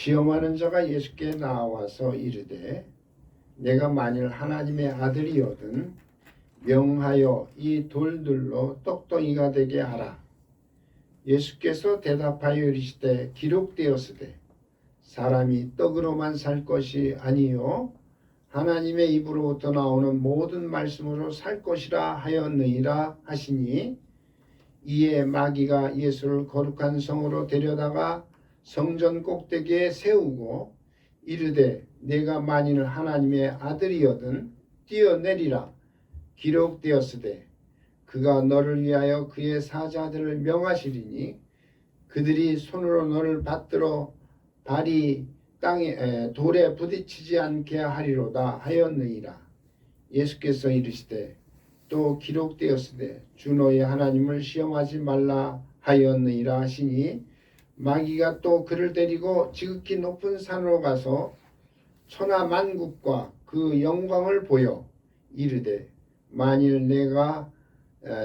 시험하는 자가 예수께 나와서 이르되 내가 만일 하나님의 아들이거든 명하여 이 돌들로 떡덩이가 되게 하라. 예수께서 대답하여 이르시되 기록되었으되 사람이 떡으로만 살 것이 아니요 하나님의 입으로부터 나오는 모든 말씀으로 살 것이라 하였느니라 하시니, 이에 마귀가 예수를 거룩한 성으로 데려다가 성전 꼭대기에 세우고 이르되 내가 만일 하나님의 아들이거든 뛰어내리라. 기록되었으되 그가 너를 위하여 그의 사자들을 명하시리니 그들이 손으로 너를 받들어 발이 땅에 돌에 부딪히지 않게 하리로다 하였느니라. 예수께서 이르시되 또 기록되었으되 주 너의 하나님을 시험하지 말라 하였느니라 하시니, 마귀가 또 그를 데리고 지극히 높은 산으로 가서 천하 만국과 그 영광을 보여 이르되 만일 내가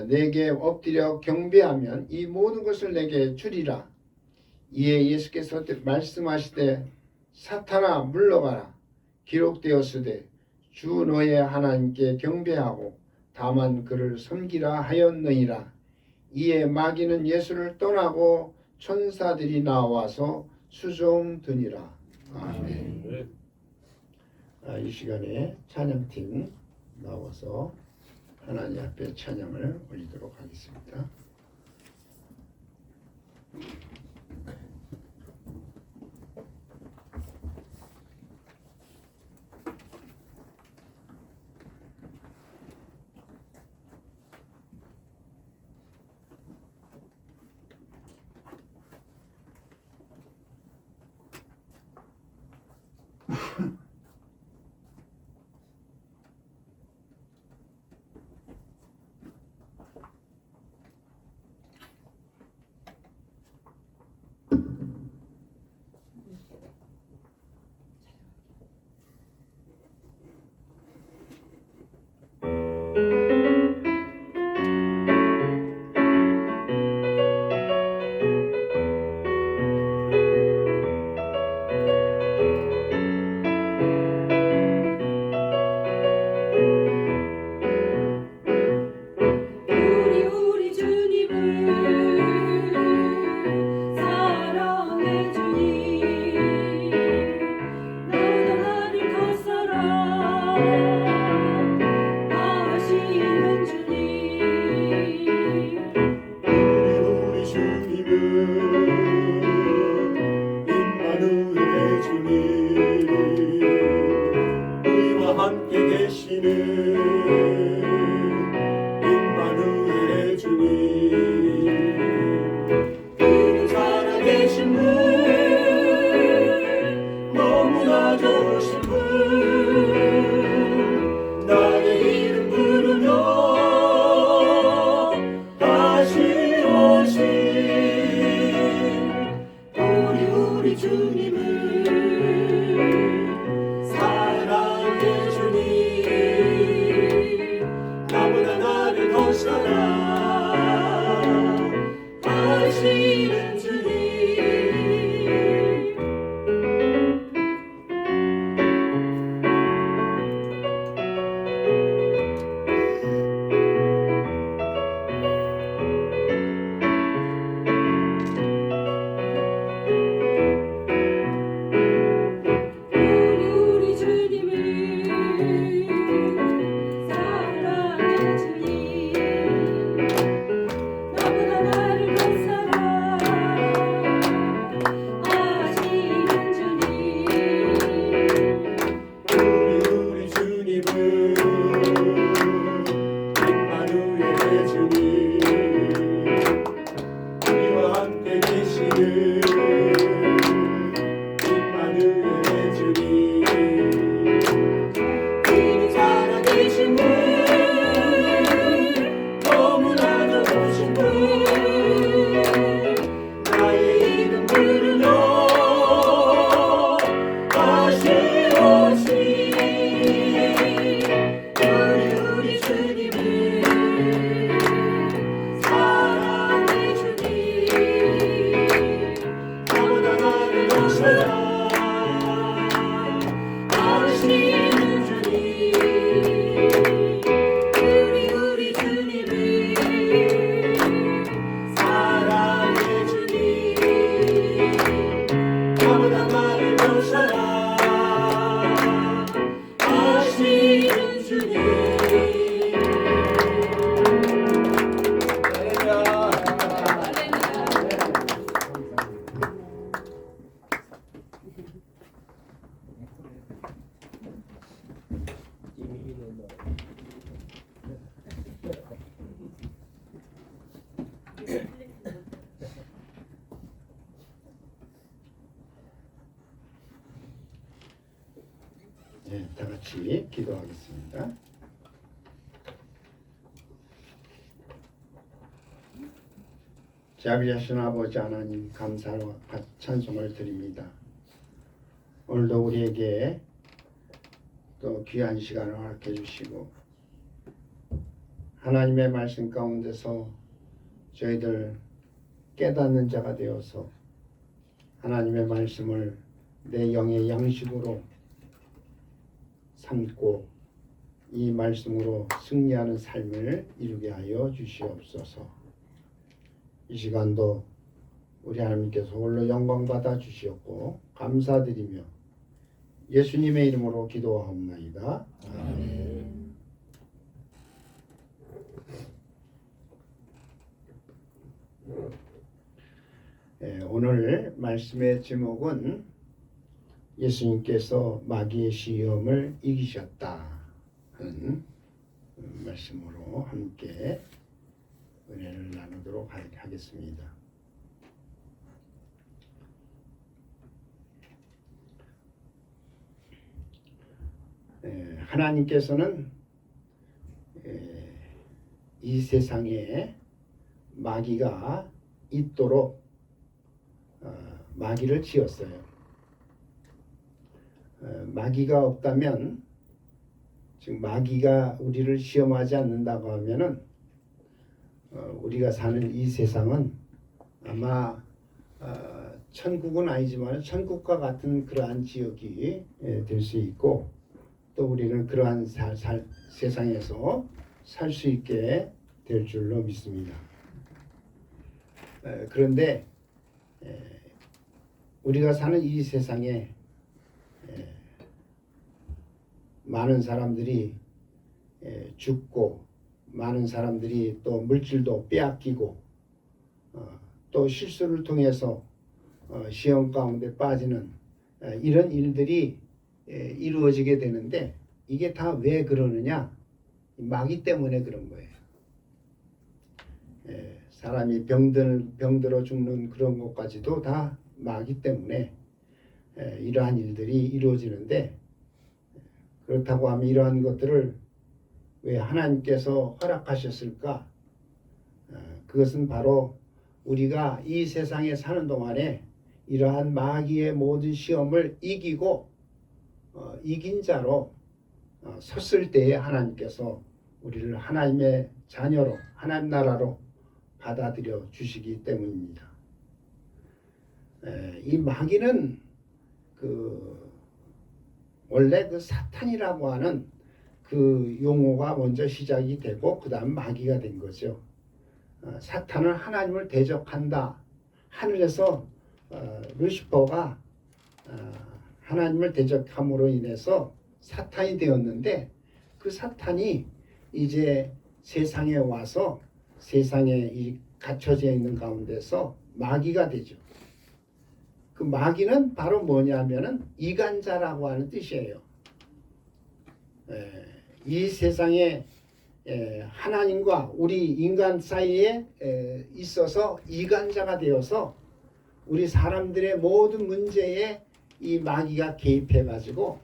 내게 엎드려 경배하면 이 모든 것을 내게 주리라. 이에 예수께서 말씀하시되 사탄아 물러가라. 기록되었으되 주 너의 하나님께 경배하고 다만 그를 섬기라 하였느니라. 이에 마귀는 예수를 떠나고 천사들이 나와서 수종드니라. 아멘. 이 시간에 찬양팀 나와서 하나님 앞에 찬양을 올리도록 하겠습니다. 다 같이 기도하겠습니다. 자비하신 아버지 하나님, 감사와 찬송을 드립니다. 오늘도 우리에게 또 귀한 시간을 허락해 주시고 하나님의 말씀 가운데서 저희들 깨닫는 자가 되어서 하나님의 말씀을 내 영의 양식으로 삼고 이 말씀으로 승리하는 삶을 이루게 하여 주시옵소서. 이 시간도 우리 하나님께서 홀로 영광 받아 주시옵고 감사드리며 예수님의 이름으로 기도하옵나이다. 아멘. 오늘 말씀의 제목은 예수님께서 마귀의 시험을 이기셨다 하는 말씀으로 함께 은혜를 나누도록 하겠습니다. 하나님께서는 이 세상에 마귀가 있도록 마귀를 지었어요. 마귀가 없다면, 즉 마귀가 우리를 시험하지 않는다고 하면은 우리가 사는 이 세상은 아마 천국은 아니지만 천국과 같은 그러한 지역이 될 수 있고 또 우리는 그러한 세상에서 살 수 있게 될 줄로 믿습니다. 그런데 우리가 사는 이 세상에 많은 사람들이 죽고 많은 사람들이 또 물질도 빼앗기고 또 실수를 통해서 시험 가운데 빠지는 이런 일들이 이루어지게 되는데 이게 다 왜 그러느냐? 마귀 때문에 그런 거예요. 사람이 병들어 죽는 그런 것까지도 다 마귀 때문에 이러한 일들이 이루어지는데, 그렇다고 하면 이러한 것들을 왜 하나님께서 허락하셨을까? 그것은 바로 우리가 이 세상에 사는 동안에 이러한 마귀의 모든 시험을 이기고 이긴 자로 섰을 때에 하나님께서 우리를 하나님의 자녀로, 하나님 나라로 받아들여 주시기 때문입니다. 이 마귀는 원래 그 사탄이라고 하는 그 용어가 먼저 시작이 되고 그 다음 마귀가 된 거죠. 사탄은 하나님을 대적한다. 하늘에서 루시퍼가 하나님을 대적함으로 인해서 사탄이 되었는데, 그 사탄이 이제 세상에 와서 세상에 갇혀져 있는 가운데서 마귀가 되죠. 그 마귀는 바로 뭐냐면은 이간자라고 하는 뜻이에요. 이 세상에 하나님과 우리 인간 사이에 있어서 이간자가 되어서 우리 사람들의 모든 문제에 이 마귀가 개입해 가지고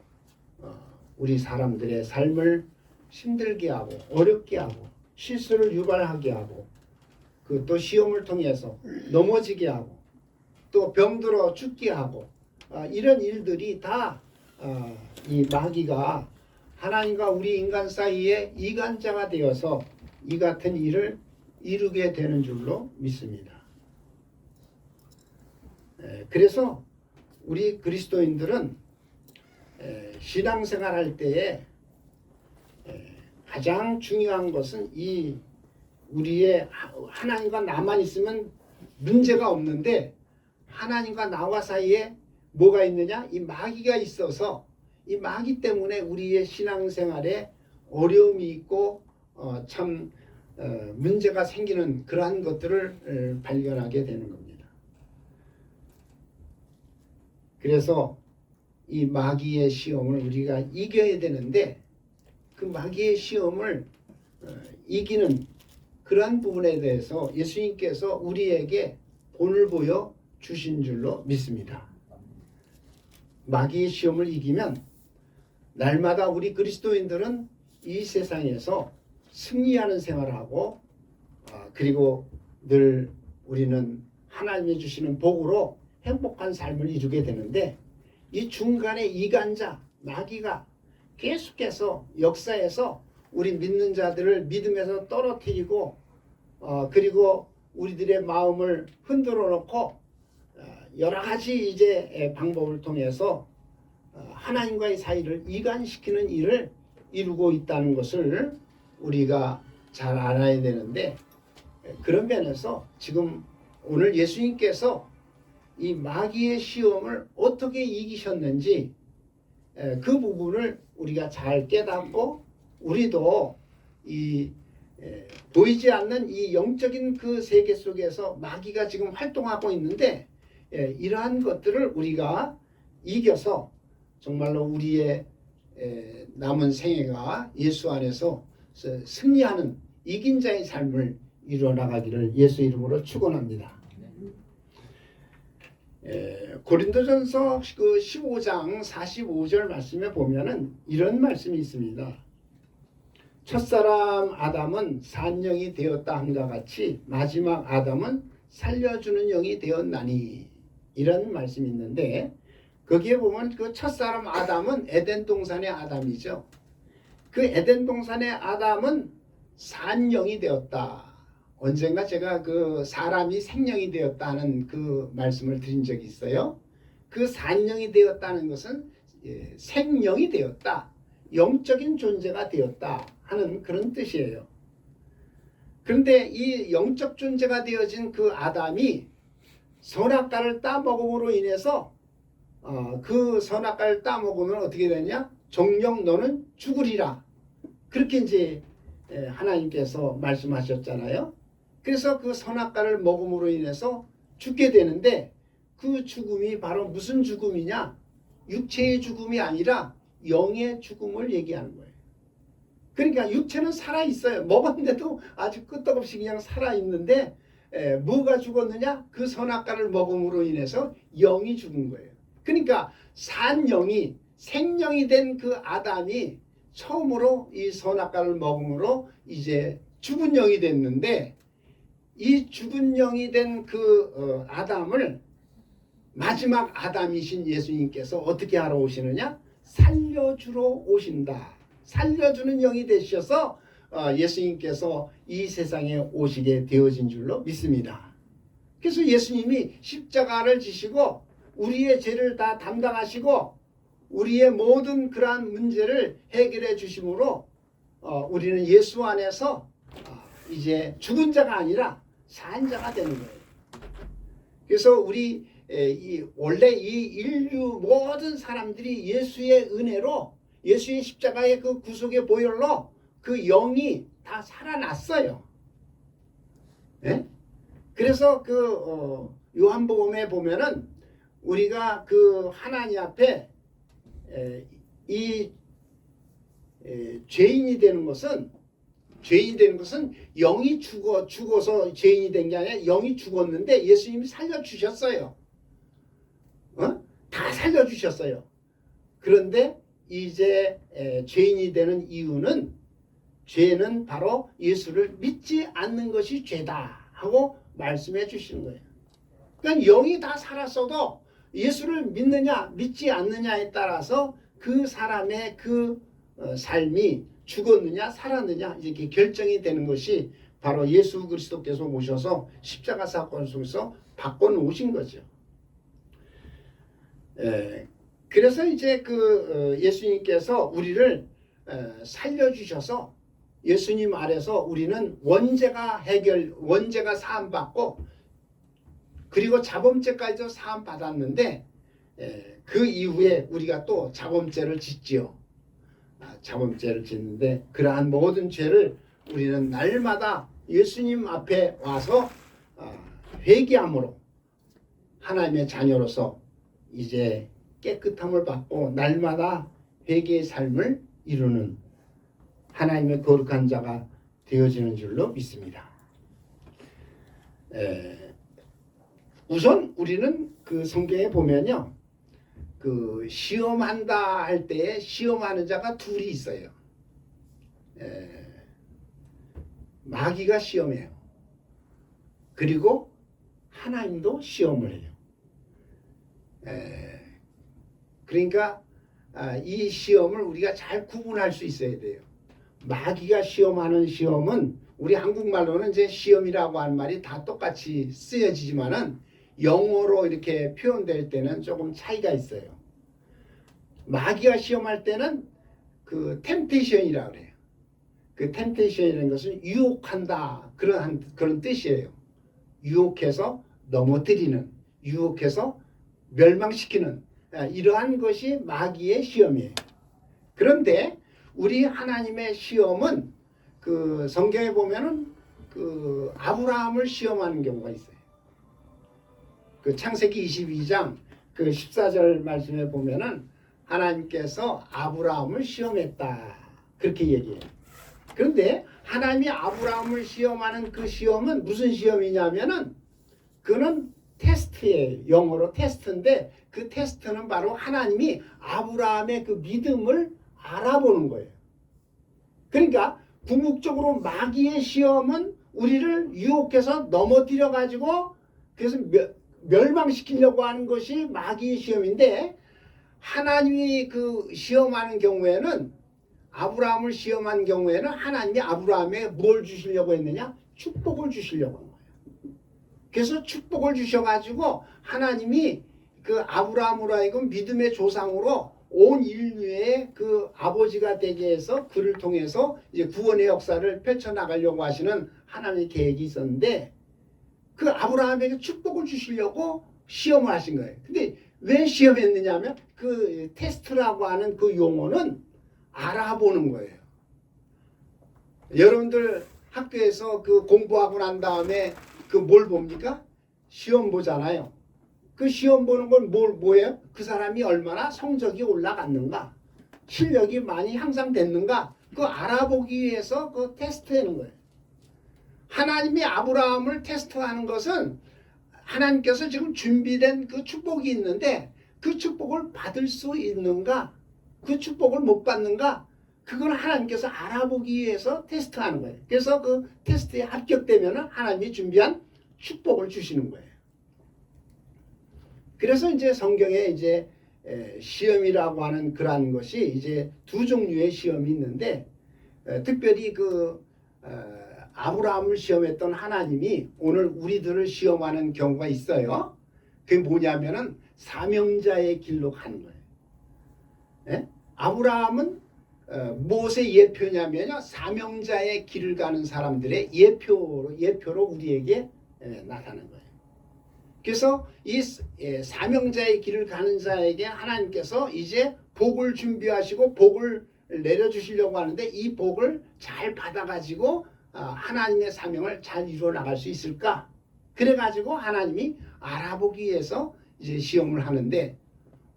우리 사람들의 삶을 힘들게 하고 어렵게 하고 실수를 유발하게 하고 또 시험을 통해서 넘어지게 하고 또 병들어 죽게 하고 이런 일들이 다 이 마귀가 하나님과 우리 인간 사이에 이간자가 되어서 이 같은 일을 이루게 되는 줄로 믿습니다. 그래서 우리 그리스도인들은 신앙생활 할 때에 가장 중요한 것은 이 우리의 하나님과 나만 있으면 문제가 없는데, 하나님과 나와 사이에 뭐가 있느냐? 이 마귀가 있어서 이 마귀 때문에 우리의 신앙생활에 어려움이 있고 참 문제가 생기는 그러한 것들을 발견하게 되는 겁니다. 그래서 이 마귀의 시험을 우리가 이겨야 되는데, 그 마귀의 시험을 이기는 그러한 부분에 대해서 예수님께서 우리에게 본을 보여 주신 줄로 믿습니다. 마귀의 시험을 이기면 날마다 우리 그리스도인들은 이 세상에서 승리하는 생활을 하고 그리고 늘 우리는 하나님이 주시는 복으로 행복한 삶을 이루게 되는데 이 중간에 이간자 마귀가 계속해서 역사에서 우리 믿는 자들을 믿음에서 떨어뜨리고 그리고 우리들의 마음을 흔들어 놓고 여러 가지 이제 방법을 통해서 하나님과의 사이를 이간시키는 일을 이루고 있다는 것을 우리가 잘 알아야 되는데 그런 면에서 지금 오늘 예수님께서 이 마귀의 시험을 어떻게 이기셨는지 그 부분을 우리가 잘 깨닫고 우리도 이 보이지 않는 이 영적인 그 세계 속에서 마귀가 지금 활동하고 있는데 이러한 것들을 우리가 이겨서 정말로 우리의 남은 생애가 예수 안에서 승리하는 이긴 자의 삶을 이루어 나가기를 예수 이름으로 축원합니다. 고린도전서 그 15장 45절 말씀에 보면은 이런 말씀이 있습니다. 첫사람 아담은 산영이 되었다 함과 같이 마지막 아담은 살려주는 영이 되었나니 이런 말씀이 있는데 거기에 보면 그 첫사람 아담은 에덴 동산의 아담이죠. 그 에덴 동산의 아담은 산영이 되었다. 언젠가 제가 그 사람이 생명이 되었다는 그 말씀을 드린 적이 있어요. 그 산영이 되었다는 것은 생명이 되었다. 영적인 존재가 되었다 하는 그런 뜻이에요. 그런데 이 영적 존재가 되어진 그 아담이 선악과를 따먹음으로 인해서 그 선악과를 따먹으면 어떻게 되냐? 정녕 너는 죽으리라. 그렇게 이제 하나님께서 말씀하셨잖아요. 그래서 그 선악과를 먹음으로 인해서 죽게 되는데 그 죽음이 바로 무슨 죽음이냐? 육체의 죽음이 아니라 영의 죽음을 얘기하는 거예요. 그러니까 육체는 살아있어요. 먹었는데도 아주 끄떡없이 그냥 살아있는데 뭐가 죽었느냐? 그 선악과를 먹음으로 인해서 영이 죽은 거예요. 그러니까 산영이 생명이 된 그 아담이 처음으로 이 선악과를 먹음으로 이제 죽은 영이 됐는데 이 죽은 영이 된 그 아담을 마지막 아담이신 예수님께서 어떻게 하러 오시느냐? 살려주러 오신다. 살려주는 영이 되셔서 예수님께서 이 세상에 오시게 되어진 줄로 믿습니다. 그래서 예수님이 십자가를 지시고 우리의 죄를 다 담당하시고 우리의 모든 그러한 문제를 해결해 주심으로 우리는 예수 안에서 이제 죽은 자가 아니라 산 자가 되는 거예요. 그래서 우리 원래 이 인류 모든 사람들이 예수의 은혜로 예수의 십자가의 그 구속의 보혈로 그 영이 다 살아났어요. 네? 그래서 그 요한복음에 보면은 우리가 그 하나님 앞에 이 죄인이 되는 것은 영이 죽어서 죄인이 된 게 아니라 영이 죽었는데 예수님이 살려주셨어요. 다 살려주셨어요. 그런데 이제 죄인이 되는 이유는 죄는 바로 예수를 믿지 않는 것이 죄다 하고 말씀해 주시는 거예요. 그러니까 영이 다 살았어도 예수를 믿느냐 믿지 않느냐에 따라서 그 사람의 그 삶이 죽었느냐 살았느냐 이렇게 결정이 되는 것이 바로 예수 그리스도께서 오셔서 십자가 사건 속에서 바꿔놓으신 거죠. 그래서 이제 그 예수님께서 우리를 살려주셔서 예수님 아래서 우리는 원죄가 사함받고 그리고 자범죄까지도 사함받았는데 그 이후에 우리가 또 자범죄를 짓지요. 자범죄를 짓는데 그러한 모든 죄를 우리는 날마다 예수님 앞에 와서 회개함으로 하나님의 자녀로서 이제 깨끗함을 받고 날마다 회개의 삶을 이루는 하나님의 거룩한 자가 되어지는 줄로 믿습니다. 우선 우리는 그 성경에 보면요, 그 그 시험한다 할 때에 시험하는 자가 둘이 있어요. 마귀가 시험해요. 그리고 하나님도 시험을 해요. 그러니까 이 시험을 우리가 잘 구분할 수 있어야 돼요. 마귀가 시험하는 시험은 우리 한국말로는 이제 시험이라고 하는 말이 다 똑같이 쓰여지지만은 영어로 이렇게 표현될 때는 조금 차이가 있어요. 마귀가 시험할 때는 그 템테이션이라고 그래요. 그 템테이션이라는 것은 유혹한다 그런 뜻이에요. 유혹해서 넘어뜨리는, 유혹해서 멸망시키는 이러한 것이 마귀의 시험이에요. 그런데 우리 하나님의 시험은 그 성경에 보면은 그 아브라함을 시험하는 경우가 있어요. 그 창세기 22장 그 14절 말씀에 보면은 하나님께서 아브라함을 시험했다 그렇게 얘기해요. 그런데 하나님이 아브라함을 시험하는 그 시험은 무슨 시험이냐면은 그는 테스트예요. 영어로 테스트인데 그 테스트는 바로 하나님이 아브라함의 그 믿음을 알아보는 거예요. 그러니까 궁극적으로 마귀의 시험은 우리를 유혹해서 넘어뜨려 가지고 그래서 멸망시키려고 하는 것이 마귀의 시험인데 하나님이 그 시험하는 경우에는 아브라함을 시험한 경우에는 하나님이 아브라함에 뭘 주시려고 했느냐? 축복을 주시려고 한 거예요. 그래서 축복을 주셔가지고 하나님이 그 아브라함으로 하여금 믿음의 조상으로 온 인류의 그 아버지가 되게 해서 그를 통해서 이제 구원의 역사를 펼쳐나가려고 하시는 하나님의 계획이 있었는데 그 아브라함에게 축복을 주시려고 시험을 하신 거예요. 근데 왜 시험했느냐 하면 그 테스트라고 하는 그 용어는 알아보는 거예요. 여러분들 학교에서 그 공부하고 난 다음에 그 뭘 봅니까? 시험 보잖아요. 그 시험 보는 건 뭐예요? 그 사람이 얼마나 성적이 올라갔는가? 실력이 많이 향상됐는가? 그 알아보기 위해서 그 테스트하는 거예요. 하나님이 아브라함을 테스트하는 것은 하나님께서 지금 준비된 그 축복이 있는데 그 축복을 받을 수 있는가? 그 축복을 못 받는가? 그건 하나님께서 알아보기 위해서 테스트하는 거예요. 그래서 그 테스트에 합격되면 하나님이 준비한 축복을 주시는 거예요. 그래서 이제 성경에 이제 시험이라고 하는 그러한 것이 이제 두 종류의 시험이 있는데 특별히 그 아브라함을 시험했던 하나님이 오늘 우리들을 시험하는 경우가 있어요. 그게 뭐냐면은 사명자의 길로 가는 거예요. 예? 아브라함은 무엇의 예표냐면요, 사명자의 길을 가는 사람들의 예표로 우리에게 나타나는 거예요. 그래서 이 사명자의 길을 가는 자에게 하나님께서 이제 복을 준비하시고 복을 내려주시려고 하는데 이 복을 잘 받아가지고 하나님의 사명을 잘 이루어 나갈 수 있을까? 그래가지고 하나님이 알아보기 위해서 이제 시험을 하는데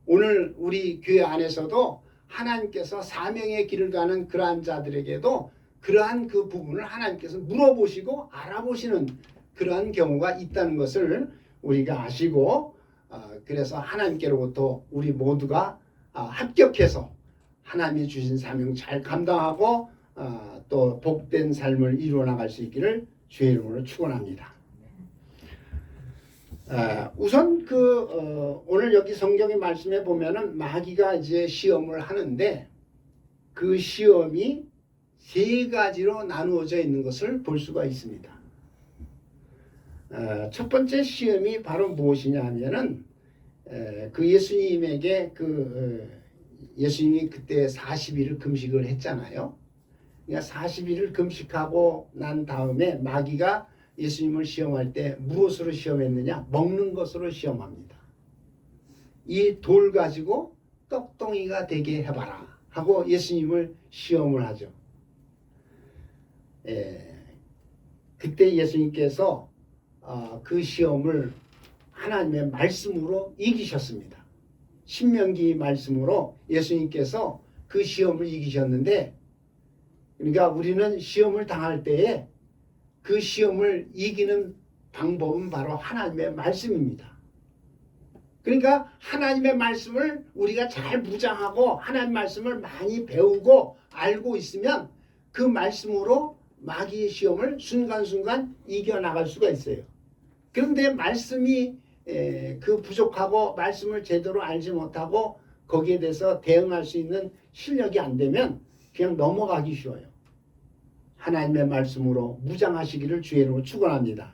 오늘 우리 교회 안에서도 하나님께서 사명의 길을 가는 그러한 자들에게도 그러한 그 부분을 하나님께서 물어보시고 알아보시는 그러한 경우가 있다는 것을 우리가 아시고 그래서 하나님께로부터 우리 모두가 합격해서 하나님이 주신 사명 잘 감당하고 또 복된 삶을 이루어 나갈 수 있기를 주의 이름으로 축원합니다. 우선 오늘 여기 성경의 말씀에 보면은 마귀가 이제 시험을 하는데 그 시험이 세 가지로 나누어져 있는 것을 볼 수가 있습니다. 첫 번째 시험이 바로 무엇이냐 하면은 그 예수님에게 예수님이 그때 40일을 금식을 했잖아요. 그러니까 40일을 금식하고 난 다음에 마귀가 예수님을 시험할 때 무엇으로 시험했느냐? 먹는 것으로 시험합니다. 이 돌 가지고 떡덩이가 되게 해봐라 하고 예수님을 시험을 하죠. 그때 예수님께서 그 시험을 하나님의 말씀으로 이기셨습니다. 신명기 말씀으로 예수님께서 그 시험을 이기셨는데 그러니까 우리는 시험을 당할 때에 그 시험을 이기는 방법은 바로 하나님의 말씀입니다. 그러니까 하나님의 말씀을 우리가 잘 묵상하고 하나님 말씀을 많이 배우고 알고 있으면 그 말씀으로 마귀의 시험을 순간순간 이겨나갈 수가 있어요. 그런데 말씀이 그 부족하고 말씀을 제대로 알지 못하고 거기에 대해서 대응할 수 있는 실력이 안 되면 그냥 넘어가기 쉬워요. 하나님의 말씀으로 무장하시기를 주의 이름으로 축원합니다.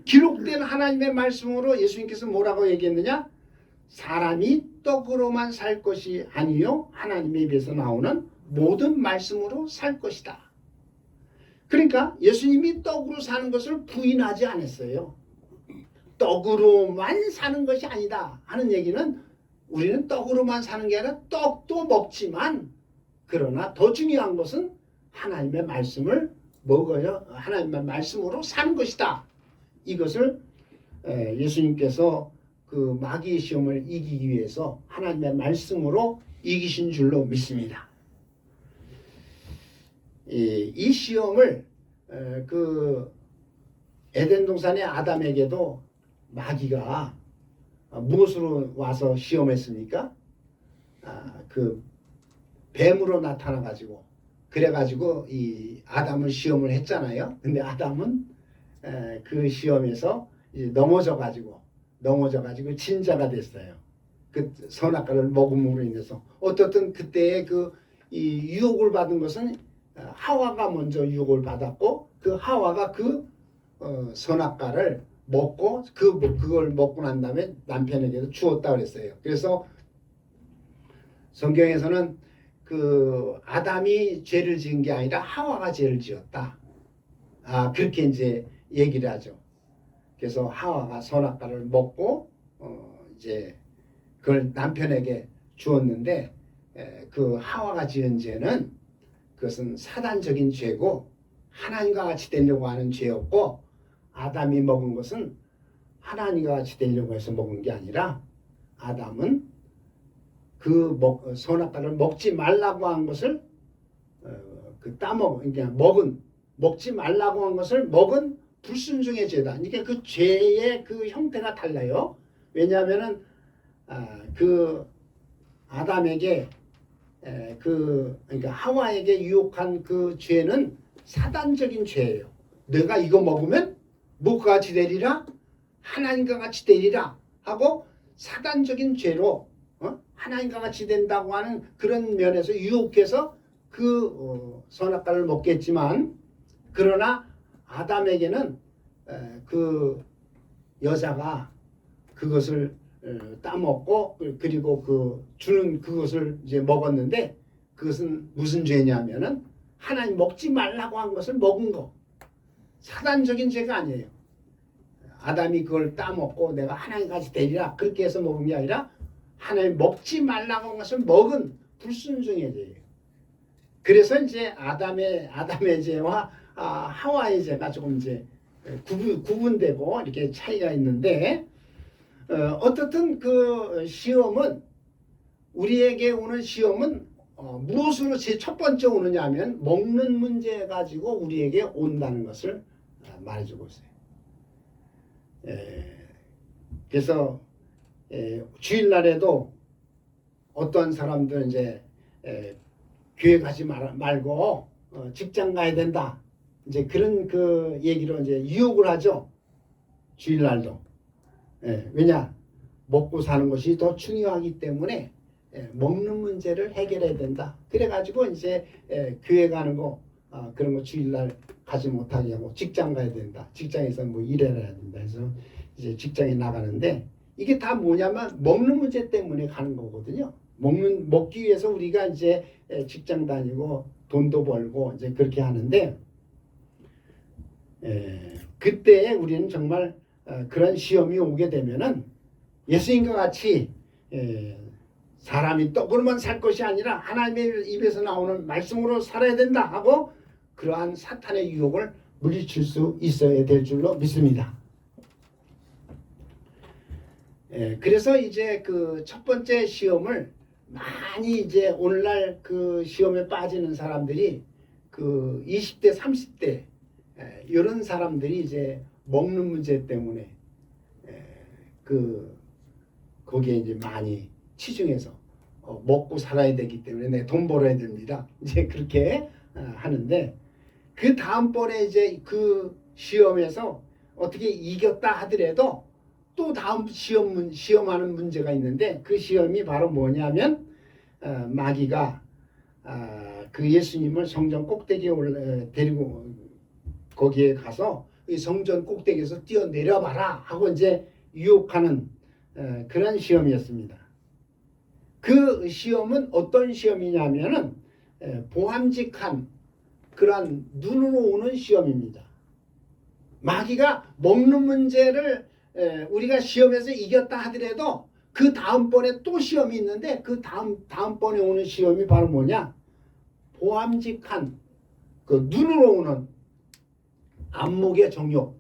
기록된 하나님의 말씀으로 예수님께서 뭐라고 얘기했느냐? 사람이 떡으로만 살 것이 아니요 하나님의 입에서 나오는 모든 말씀으로 살 것이다. 그러니까 예수님이 떡으로 사는 것을 부인하지 않았어요. 떡으로만 사는 것이 아니다 하는 얘기는 우리는 떡으로만 사는 게 아니라 떡도 먹지만 그러나 더 중요한 것은 하나님의 말씀을 먹어요. 하나님의 말씀으로 사는 것이다. 이것을 예수님께서 그 마귀의 시험을 이기기 위해서 하나님의 말씀으로 이기신 줄로 믿습니다. 이 시험을 그 에덴 동산의 아담에게도 마귀가 무엇으로 와서 시험했습니까? 그 뱀으로 나타나 가지고 그래가지고 이 아담을 시험을 했잖아요. 근데 아담은 그 시험에서 이제 넘어져 가지고 진자가 됐어요. 그 선악과를 먹음으로 인해서 어떻든 그때의 그 이 유혹을 받은 것은 하와가 먼저 유혹을 받았고 그 하와가 그 선악과를 먹고 그걸 먹고 난 다음에 남편에게도 주었다 그랬어요. 그래서 성경에서는 그 아담이 죄를 지은 게 아니라 하와가 죄를 지었다. 그렇게 이제 얘기를 하죠. 그래서 하와가 선악과를 먹고 이제 그걸 남편에게 주었는데 그 하와가 지은 죄는 그것은 사단적인 죄고 하나님과 같이 되려고 하는 죄였고 아담이 먹은 것은 하나님과 같이 되려고 해서 먹은 게 아니라 아담은 그 선악과를 먹지 말라고 한 것을 그러니까 먹지 말라고 한 것을 먹은 불순종의 죄다. 그러니까 그 죄의 그 형태가 달라요. 왜냐하면은 그 아담에게 그러니까 하와에게 유혹한 그 죄는 사단적인 죄예요. 내가 이거 먹으면 뭐가 같이 되리라? 하나님과 같이 되리라 하고 사단적인 죄로 하나님과 같이 된다고 하는 그런 면에서 유혹해서 그 선악과를 먹겠지만 그러나 아담에게는 그 여자가 그것을 따먹고 그리고 그 주는 그것을 이제 먹었는데 그것은 무슨 죄냐면은 하나님 먹지 말라고 한 것을 먹은 거. 사단적인 죄가 아니에요. 아담이 그걸 따먹고 내가 하나님 같이 되리라 그렇게 해서 먹은 게 아니라 하나님 먹지 말라고 한 것을 먹은 불순종의 죄예요. 그래서 이제 아담의 죄와 하와의 죄가 조금 이제 구분되고 이렇게 차이가 있는데 어떻든 그 시험은 우리에게 오는 시험은 무엇으로 제 첫 번째 오느냐 하면 먹는 문제 가지고 우리에게 온다는 것을 말해주고 있어요. 그래서 주일날에도 어떤 사람들은 이제 교회 가지 말고 직장 가야 된다. 이제 그런 그 얘기로 이제 유혹을 하죠. 주일날도. 왜냐? 먹고 사는 것이 더 중요하기 때문에 먹는 문제를 해결해야 된다. 그래가지고 이제 교회 가는 거 그런 거 주일날 가지 못하게 하고 직장 가야 된다. 직장에서 뭐 일해야 된다. 해서 이제 직장에 나가는데 이게 다 뭐냐면 먹는 문제 때문에 가는 거거든요. 먹기 위해서 우리가 이제 직장 다니고 돈도 벌고 이제 그렇게 하는데 그때 우리는 정말 그런 시험이 오게 되면은 예수님과 같이 사람이 떡으로만 살 것이 아니라 하나님의 입에서 나오는 말씀으로 살아야 된다 하고 그러한 사탄의 유혹을 물리칠 수 있어야 될 줄로 믿습니다. 그래서 이제 그 첫 번째 시험을 많이 이제 오늘날 그 시험에 빠지는 사람들이 그 20대, 30대 이런 사람들이 이제 먹는 문제 때문에 그 거기에 이제 많이 치중해서 먹고 살아야 되기 때문에 내 돈 벌어야 됩니다. 이제 그렇게 하는데 그 다음번에 이제 그 시험에서 어떻게 이겼다 하더라도 또 다음 시험하는 문제가 있는데 그 시험이 바로 뭐냐면 마귀가 그 예수님을 성전 꼭대기에 데리고 거기에 가서 이 성전 꼭대기에서 뛰어내려봐라 하고 이제 유혹하는 그런 시험이었습니다. 그 시험은 어떤 시험이냐면은 보함직한 그런 눈으로 오는 시험입니다. 마귀가 먹는 문제를 우리가 시험에서 이겼다 하더라도 그 다음번에 또 시험이 있는데 그 다음번에 오는 시험이 바로 뭐냐? 보함직한 그 눈으로 오는 안목의 정욕.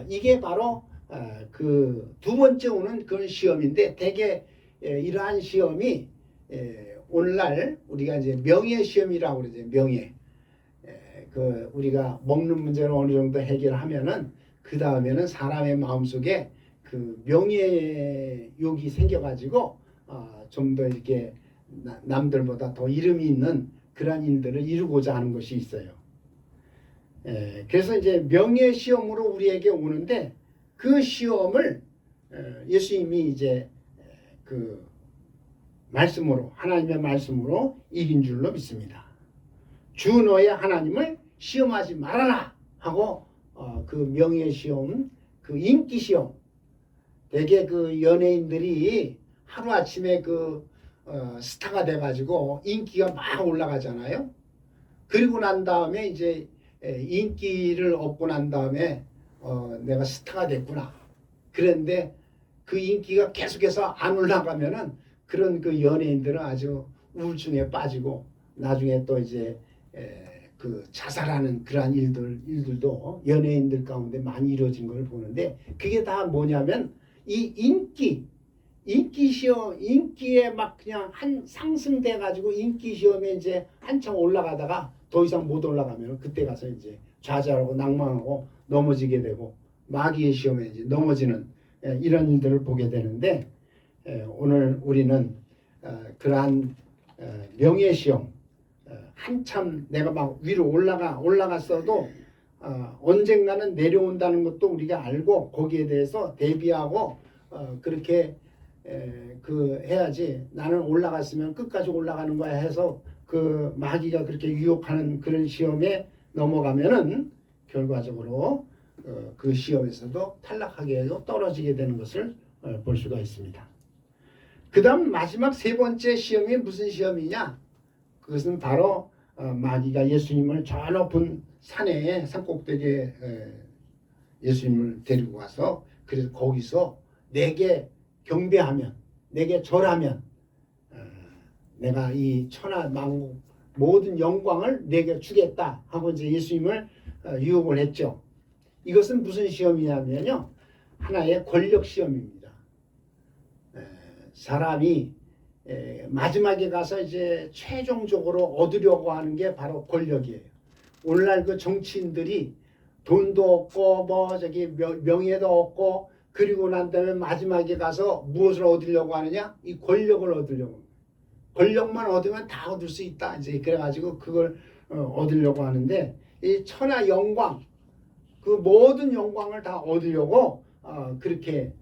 이게 바로 그 두 번째 오는 그런 시험인데 대개 이러한 시험이 오늘날 우리가 이제 명예 시험이라고 그러죠. 명예. 그 우리가 먹는 문제를 어느 정도 해결하면은 그 다음에는 사람의 마음속에 그 명예욕이 생겨가지고 좀 더 이렇게 남들보다 더 이름이 있는 그런 일들을 이루고자 하는 것이 있어요. 그래서 이제 명예 시험으로 우리에게 오는데 그 시험을 예수님이 이제 그 말씀으로 하나님의 말씀으로 이긴 줄로 믿습니다. 주 너의 하나님을 시험하지 말아라 하고 그 명예 시험, 그 인기 시험, 되게 그 연예인들이 하루 아침에 그 스타가 돼가지고 인기가 막 올라가잖아요. 그리고 난 다음에 이제 인기를 얻고 난 다음에 내가 스타가 됐구나. 그런데 그 인기가 계속해서 안 올라가면은 그런 그 연예인들은 아주 우울증에 빠지고 나중에 또 이제 그 자살하는 그러한 일들도 연예인들 가운데 많이 이루어진 걸 보는데 그게 다 뭐냐면 이 인기 시험, 인기에 막 그냥 한 상승돼 가지고 인기 시험에 이제 한참 올라가다가 더 이상 못 올라가면 그때 가서 이제 좌절하고 낭망하고 넘어지게 되고 마귀의 시험에 이제 넘어지는 이런 일들을 보게 되는데 오늘 우리는 그러한 명예 시험 한참 내가 막 위로 올라갔어도 언젠가는 내려온다는 것도 우리가 알고 거기에 대해서 대비하고 그렇게 그 해야지 나는 올라갔으면 끝까지 올라가는 거야 해서 그 마귀가 그렇게 유혹하는 그런 시험에 넘어가면은 결과적으로 그 시험에서도 탈락하게 해서 떨어지게 되는 것을 볼 수가 있습니다. 그 다음 마지막 세 번째 시험이 무슨 시험이냐? 그것은 바로 마귀가 예수님을 저 높은 산에 산꼭대기에 예수님을 데리고 가서 그래서 거기서 내게 경배하면 내게 절하면 내가 이 천하 만국 모든 영광을 내게 주겠다 하고 이제 예수님을 유혹을 했죠. 이것은 무슨 시험이냐면요. 하나의 권력 시험입니다. 사람이 마지막에 가서 이제 최종적으로 얻으려고 하는 게 바로 권력이에요. 오늘날 그 정치인들이 돈도 없고 뭐 저기 명예도 없고 그리고 난 다음에 마지막에 가서 무엇을 얻으려고 하느냐? 이 권력을 얻으려고. 권력만 얻으면 다 얻을 수 있다. 이제 그래가지고 그걸 얻으려고 하는데 이 천하 영광, 그 모든 영광을 다 얻으려고 그렇게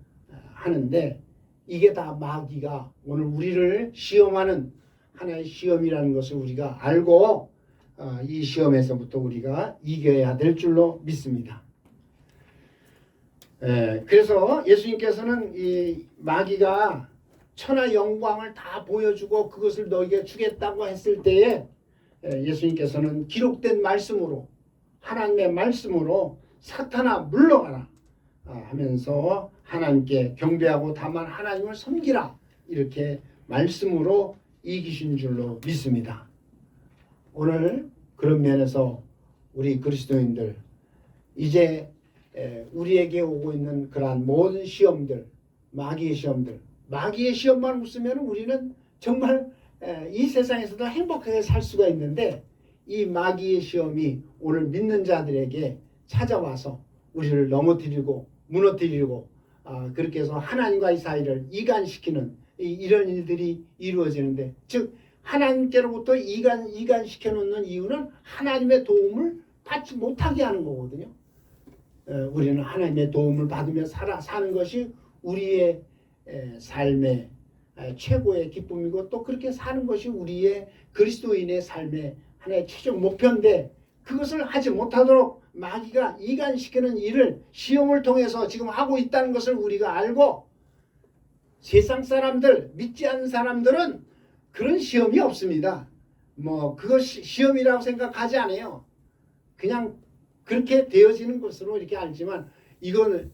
하는데 이게 다 마귀가 오늘 우리를 시험하는 하나의 시험이라는 것을 우리가 알고 이 시험에서부터 우리가 이겨야 될 줄로 믿습니다. 그래서 예수님께서는 이 마귀가 천하 영광을 다 보여주고 그것을 너에게 주겠다고 했을 때에 예수님께서는 기록된 말씀으로 하나님의 말씀으로 사탄아 물러가라 하면서 하나님께 경배하고 다만 하나님을 섬기라 이렇게 말씀으로 이기신 줄로 믿습니다. 오늘 그런 면에서 우리 그리스도인들 이제 우리에게 오고 있는 그러한 모든 시험들 마귀의 시험만 웃으면 우리는 정말 이 세상에서도 행복하게 살 수가 있는데 이 마귀의 시험이 오늘 믿는 자들에게 찾아와서 우리를 넘어뜨리고 무너뜨리고 그렇게 해서 하나님과의 사이를 이간시키는 이런 일들이 이루어지는데, 즉 하나님께로부터 이간시켜 놓는 이유는 하나님의 도움을 받지 못하게 하는 거거든요. 우리는 하나님의 도움을 받으며 사는 것이 우리의 삶의 최고의 기쁨이고, 또 그렇게 사는 것이 우리의 그리스도인의 삶의 하나의 최종 목표인데, 그것을 하지 못하도록 마귀가 이간시키는 일을 시험을 통해서 지금 하고 있다는 것을 우리가 알고, 세상 사람들, 믿지 않는 사람들은 그런 시험이 없습니다. 뭐 그것이 시험이라고 생각하지 않아요. 그냥 그렇게 되어지는 것으로 이렇게 알지만, 이거는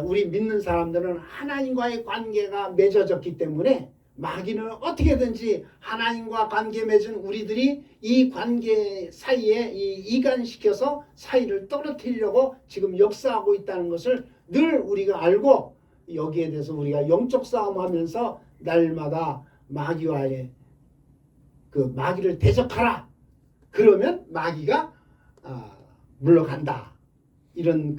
우리 믿는 사람들은 하나님과의 관계가 맺어졌기 때문에 마귀는 어떻게든지 하나님과 관계 맺은 우리들이 이 관계 사이에 이간시켜서 사이를 떨어뜨리려고 지금 역사하고 있다는 것을 늘 우리가 알고, 여기에 대해서 우리가 영적 싸움하면서 날마다 마귀와의 그 마귀를 대적하라. 그러면 마귀가 물러간다. 이런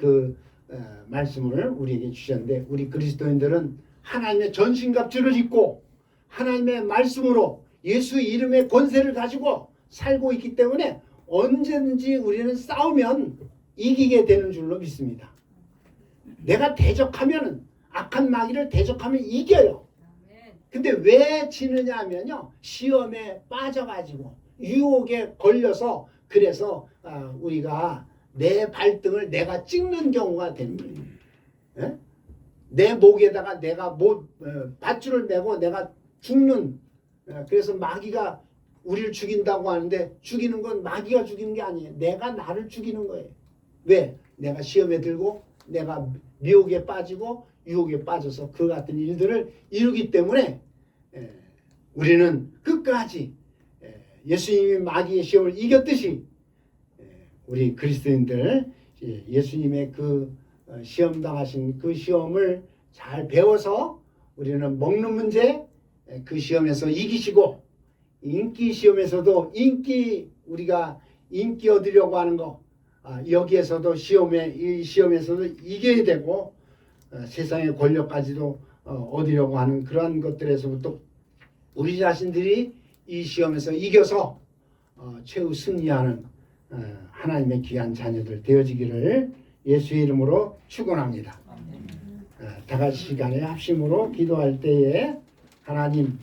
말씀을 우리에게 주셨는데, 우리 그리스도인들은 하나님의 전신갑주를 입고 하나님의 말씀으로 예수의 이름의 권세를 가지고 살고 있기 때문에 언제든지 우리는 싸우면 이기게 되는 줄로 믿습니다. 내가 대적하면, 악한 마귀를 대적하면 이겨요. 근데 왜 지느냐 하면요, 시험에 빠져가지고 유혹에 걸려서, 그래서 우리가 내 발등을 내가 찍는 경우가 되는 거예요. 예? 내 목에다가 내가 밧줄을 메고 내가 죽는, 그래서 마귀가 우리를 죽인다고 하는데, 죽이는 건 마귀가 죽이는 게 아니에요. 내가 나를 죽이는 거예요. 왜? 내가 시험에 들고 내가 미혹에 빠지고 유혹에 빠져서 그 같은 일들을 이루기 때문에 우리는 끝까지 예수님이 마귀의 시험을 이겼듯이 우리 그리스도인들 예수님의 그 시험 당하신 그 시험을 잘 배워서 우리는 먹는 문제, 그 시험에서 이기시고, 인기 시험에서도 우리가 인기 얻으려고 하는 거, 여기에서도 이 시험에서도 이겨야 되고, 세상의 권력까지도 얻으려고 하는 그러한 것들에서부터 우리 자신들이 이 시험에서 이겨서 최후 승리하는 하나님의 귀한 자녀들 되어지기를 예수의 이름으로 축원합니다. 다 같이 시간에 합심으로 기도할 때에 하나님,